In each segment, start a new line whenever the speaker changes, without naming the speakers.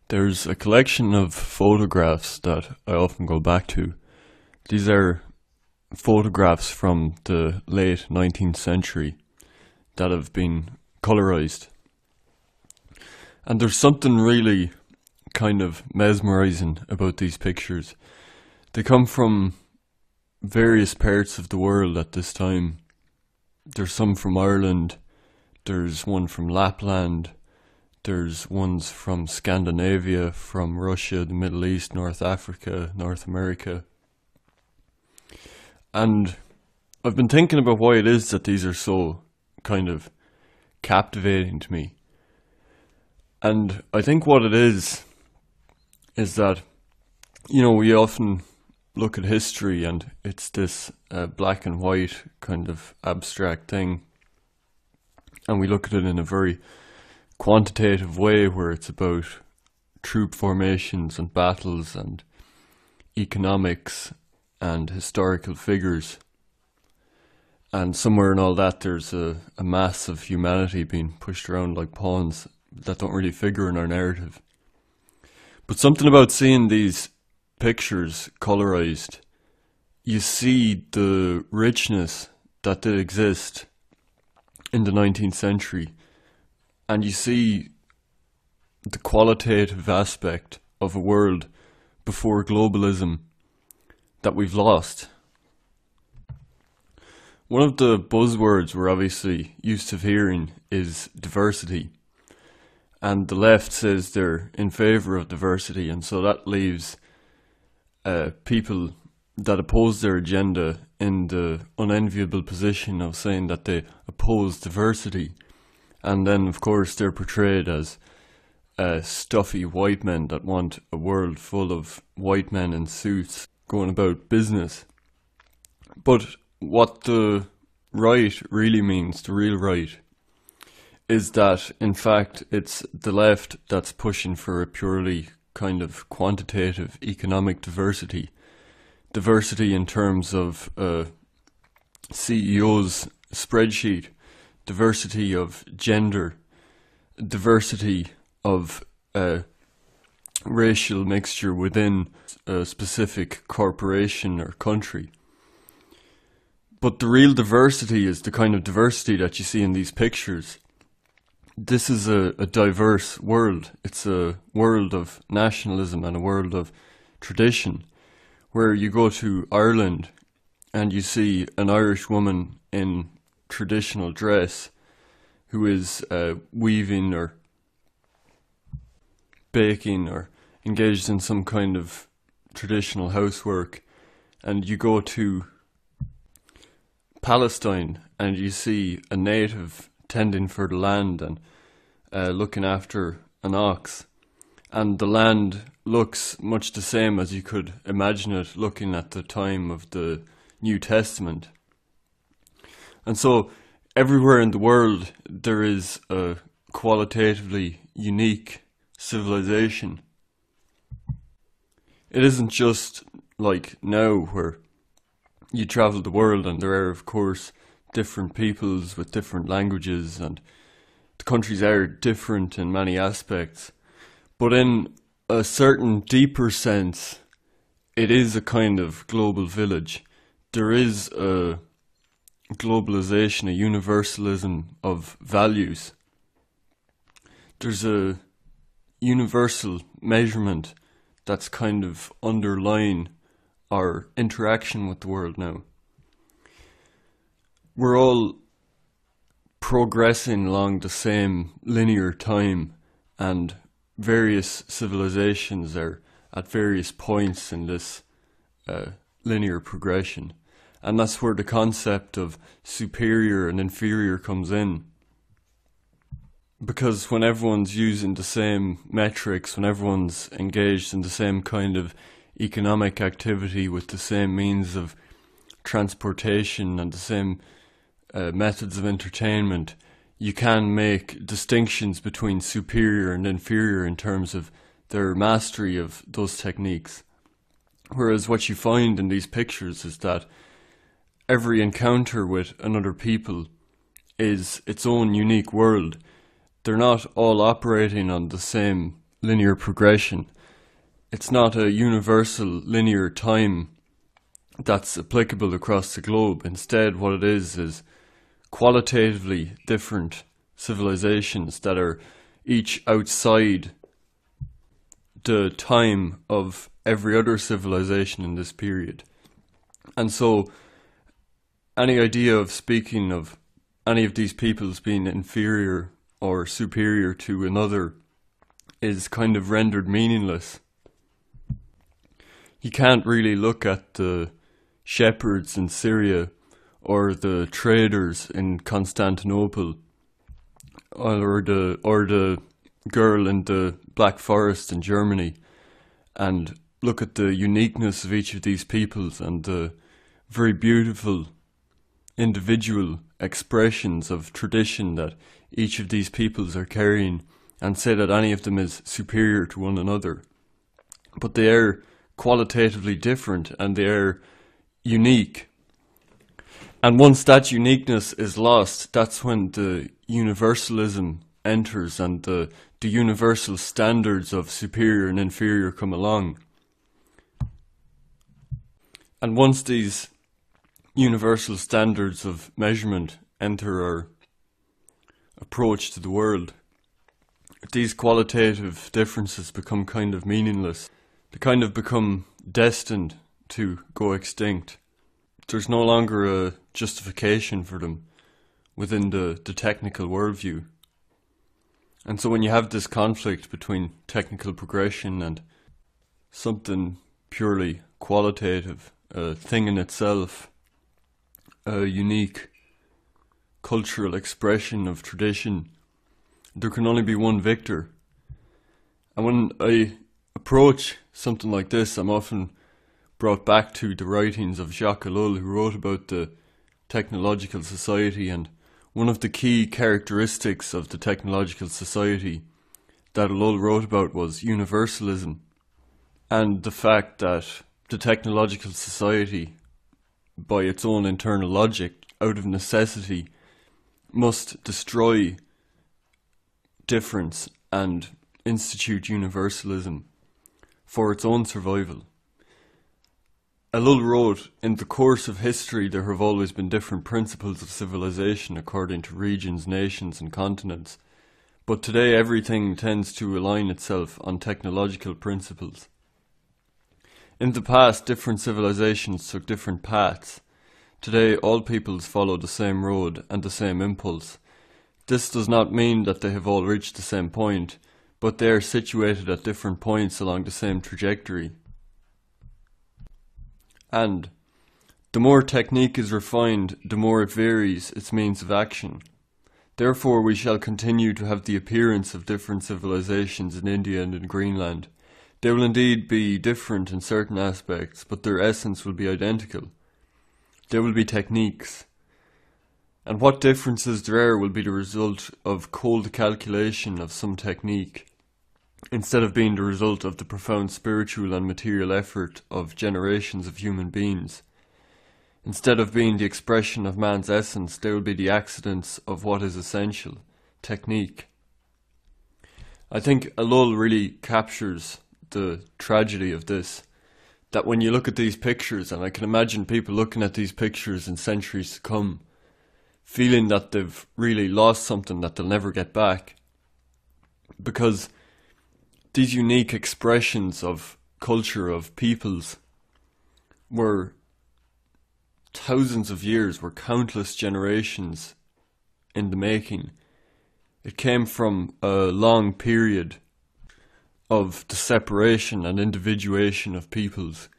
There's a collection of photographs that I often go back to. These are photographs from the late 19th century that have been colorized. And there's something really kind of mesmerizing about these pictures. They come from various parts of the world at this time. There's some from Ireland, there's one from Lapland, there's ones from Scandinavia, from Russia, the Middle East, North Africa, North America. And I've been thinking about why it is that these are so kind of captivating to me. And I think what it is that, we often look at history and it's this black and white kind of abstract thing. And we look at it in a very quantitative way where it's about troop formations and battles and economics and historical figures. And somewhere in all that there's a mass of humanity being pushed around like pawns that don't really figure in our narrative. But something about seeing these pictures colorized, you see the richness that did exist in the 19th century, and you see the qualitative aspect of a world before globalism that we've lost. One of the buzzwords we're obviously used to hearing is diversity. And the left says they're in favour of diversity, and so that leaves people that oppose their agenda in the unenviable position of saying that they oppose diversity. And then, of course, they're portrayed as stuffy white men that want a world full of white men in suits going about business. But what the right really means, the real right, is that, in fact, it's the left that's pushing for a purely kind of quantitative economic diversity. Diversity in terms of CEO's spreadsheet, diversity of gender, diversity of racial mixture within a specific corporation or country. But the real diversity is the kind of diversity that you see in these pictures. This is a diverse world. It's a world of nationalism and a world of tradition, where you go to Ireland and you see an Irish woman in traditional dress who is weaving or baking or engaged in some kind of traditional housework. And you go to Palestine and you see a native tending for the land and looking after an ox, and the land looks much the same as you could imagine it looking at the time of the New Testament. And so everywhere in the world there is a qualitatively unique civilization. It isn't just like now where you travel the world and there are, of course, different peoples with different languages, and the countries are different in many aspects. But in a certain deeper sense, it is a kind of global village. There is a globalization, a universalism of values. There's a universal measurement that's kind of underlying our interaction with the world now. We're all progressing along the same linear time, and various civilizations are at various points in this linear progression. And that's where the concept of superior and inferior comes in. Because when everyone's using the same metrics, when everyone's engaged in the same kind of economic activity with the same means of transportation and the same methods of entertainment, you can make distinctions between superior and inferior in terms of their mastery of those techniques. Whereas what you find in these pictures is that every encounter with another people is its own unique world. They're not all operating on the same linear progression. It's not a universal linear time that's applicable across the globe. Instead, what it is qualitatively different civilizations that are each outside the time of every other civilization in this period. And so any idea of speaking of any of these peoples being inferior or superior to another is kind of rendered meaningless. You can't really look at the shepherds in Syria or the traders in Constantinople or the girl in the Black Forest in Germany and look at the uniqueness of each of these peoples and the very beautiful individual expressions of tradition that each of these peoples are carrying and say that any of them is superior to one another. But they are qualitatively different and they are unique. And once that uniqueness is lost, that's when the universalism enters and the universal standards of superior and inferior come along. And once these universal standards of measurement enter our approach to the world, these qualitative differences become kind of meaningless. They kind of become destined to go extinct. There's no longer a justification for them within the technical worldview. And so when you have this conflict between technical progression and something purely qualitative, a thing in itself, a unique cultural expression of tradition, there can only be one victor. And when I approach something like this, I'm often brought back to the writings of Jacques Ellul, who wrote about the technological society, and one of the key characteristics of the technological society that Ellul wrote about was universalism, and the fact that the technological society, by its own internal logic, out of necessity, must destroy difference and institute universalism for its own survival. Ellul wrote, "In the course of history there have always been different principles of civilization according to regions, nations and continents, but today everything tends to align itself on technological principles. In the past, different civilizations took different paths. Today all peoples follow the same road and the same impulse. This does not mean that they have all reached the same point, but they are situated at different points along the same trajectory. And the more technique is refined, the more it varies its means of action. Therefore we shall continue to have the appearance of different civilizations in India and in Greenland. They will indeed be different in certain aspects, but their essence will be identical. There will be techniques. And what differences there are will be the result of cold calculation of some technique, instead of being the result of the profound spiritual and material effort of generations of human beings. Instead of being the expression of man's essence, they will be the accidents of what is essential, technique." I think Ellul really captures the tragedy of this, that when you look at these pictures, and I can imagine people looking at these pictures in centuries to come, feeling that they've really lost something that they'll never get back, because these unique expressions of culture, of peoples, were thousands of years, were countless generations in the making. It came from a long period of the separation and individuation of peoples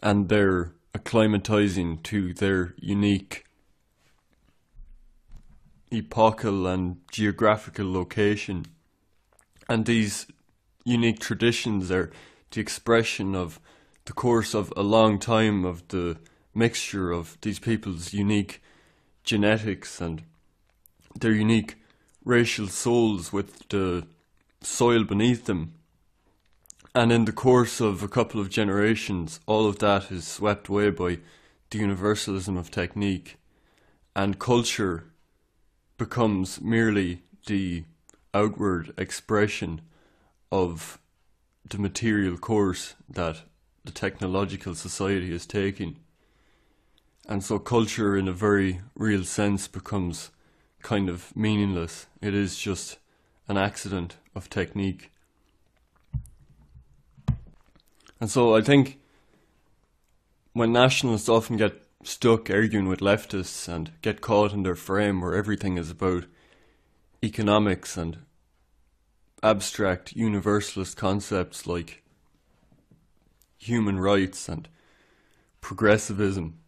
and their acclimatizing to their unique epochal and geographical location. And these unique traditions are the expression of the course of a long time of the mixture of these people's unique genetics and their unique racial souls with the soil beneath them. And in the course of a couple of generations, all of that is swept away by the universalism of technique, and culture becomes merely the outward expression of the material course that the technological society is taking. And so culture in a very real sense becomes kind of meaningless. It is just an accident of technique. And so I think when nationalists often get stuck arguing with leftists and get caught in their frame where everything is about economics and abstract universalist concepts like human rights and progressivism,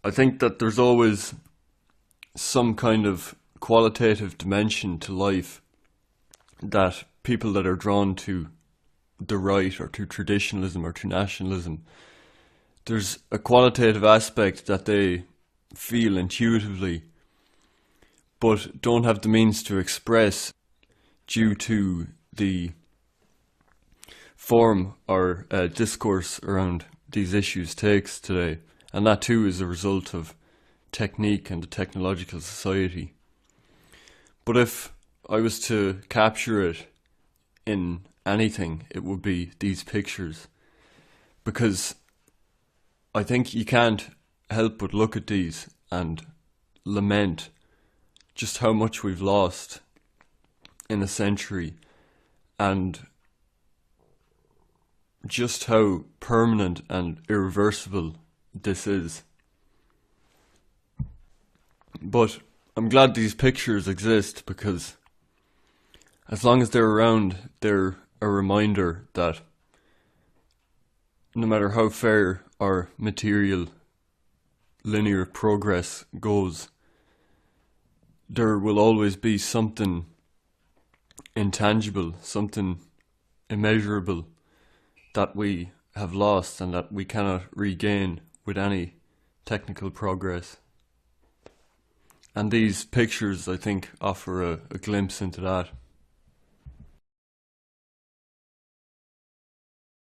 I think that there's always some kind of qualitative dimension to life that people that are drawn to the right or to traditionalism or to nationalism, there's a qualitative aspect that they feel intuitively but don't have the means to express due to the form or discourse around these issues takes today. And that too is a result of technique and the technological society. But if I was to capture it in anything, it would be these pictures. Because I think you can't help but look at these and lament just how much we've lost in a century and just how permanent and irreversible this is. But I'm glad these pictures exist because as long as they're around, they're a reminder that no matter how far our material linear progress goes, there will always be something intangible, something immeasurable that we have lost and that we cannot regain with any technical progress. And these pictures, I think, offer a glimpse into that.